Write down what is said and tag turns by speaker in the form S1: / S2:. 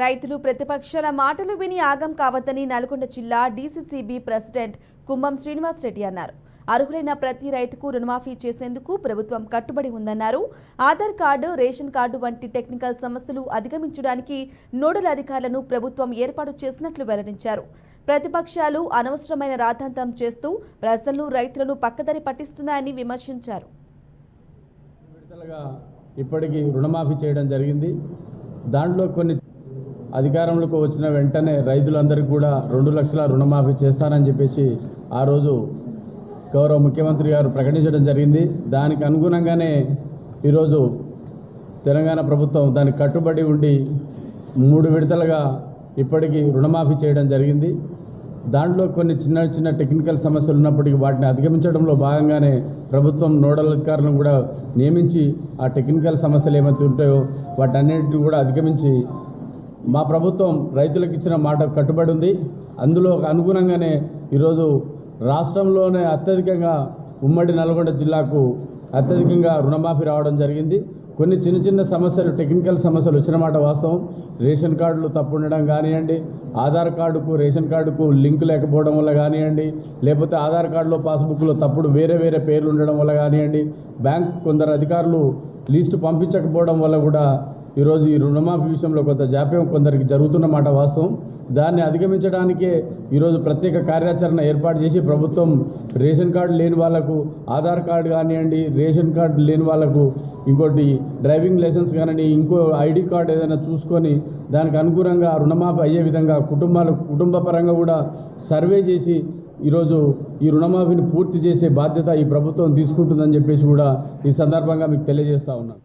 S1: రైతులు ప్రతిపక్షాల మాటలు విని ఆగం కావద్దని నల్గొండ జిల్లా డీసీసీబీ ప్రెసిడెంట్ కుంభం శ్రీనివాస్ రెడ్డి అన్నారు. అర్హులైన ప్రతి రైతుకు రుణమాఫీ చేసేందుకు ప్రభుత్వం కట్టుబడి ఉందన్నారు. ఆధార్ కార్డు, రేషన్ కార్డు వంటి టెక్నికల్ సమస్యలు అధిగమించడానికి నోడల్ అధికారులను ప్రభుత్వం ఏర్పాటు చేసినట్లు వెల్లడించారు. ప్రతిపక్షాలు అనవసరమైన రాద్ధాంతం చేస్తూ ప్రజలను, రైతులను పక్కదారి పట్టిస్తున్నాయని విమర్శించారు.
S2: ఇప్పటికీ రుణమాఫీ చేయడం జరిగింది. దాంట్లో కొన్ని అధికారంలోకి వచ్చిన వెంటనే రైతులందరికీ కూడా 2 లక్షల రుణమాఫీ చేస్తానని చెప్పేసి ఆ రోజు గౌరవ ముఖ్యమంత్రి గారు ప్రకటించడం జరిగింది. దానికి అనుగుణంగానే ఈరోజు తెలంగాణ ప్రభుత్వం దానికి కట్టుబడి ఉండి 3 విడతలుగా ఇప్పటికీ రుణమాఫీ చేయడం జరిగింది. దాంట్లో కొన్ని చిన్న టెక్నికల్ సమస్యలు ఉన్నప్పటికీ వాటిని అధిగమించడంలో భాగంగానే ప్రభుత్వం నోడల్ అధికారులను కూడా నియమించి ఆ టెక్నికల్ సమస్యలు ఏమైతే ఉంటాయో వాటన్నిటిని కూడా అధిగమించి మా ప్రభుత్వం రైతులకు ఇచ్చిన మాట కట్టుబడి ఉంది. అందులో అనుగుణంగానే ఈరోజు రాష్ట్రంలోనే అత్యధికంగా ఉమ్మడి నల్గొండ జిల్లాకు అత్యధికంగా రుణమాఫీ రావడం జరిగింది. కొన్ని చిన్న సమస్యలు, టెక్నికల్ సమస్యలు వచ్చిన మాట వాస్తవం. రేషన్ కార్డులు తప్పు ఉండడం కానివ్వండి, ఆధార్ కార్డుకు రేషన్ కార్డుకు లింక్ లేకపోవడం వల్ల కానివ్వండి, లేకపోతే ఆధార్ కార్డులో పాస్బుక్లో తప్పుడు వేరే పేర్లు ఉండడం వల్ల కానివ్వండి, బ్యాంక్ కొందరు అధికారులు లిస్టు పంపించకపోవడం వల్ల కూడా ఈరోజు ఈ రుణమాఫీ విషయంలో కొంత జాప్యం కొందరికి జరుగుతున్నమాట వాస్తవం. దాన్ని అధిగమించడానికే ఈరోజు ప్రత్యేక కార్యాచరణ ఏర్పాటు చేసి ప్రభుత్వం రేషన్ కార్డు లేని వాళ్లకు ఆధార్ కార్డు కానివ్వండి, రేషన్ కార్డు లేని వాళ్లకు ఇంకోటి డ్రైవింగ్ లైసెన్స్ కానివ్వండి, ఇంకో ఐడి కార్డు ఏదైనా చూసుకొని దానికి అనుగుణంగా రుణమాఫీ అయ్యే విధంగా కుటుంబ పరంగా కూడా సర్వే చేసి ఈరోజు ఈ రుణమాఫీని పూర్తి చేసే బాధ్యత ఈ ప్రభుత్వం తీసుకుంటుందని చెప్పేసి కూడా ఈ సందర్భంగా మీకు తెలియజేస్తా ఉన్నాను.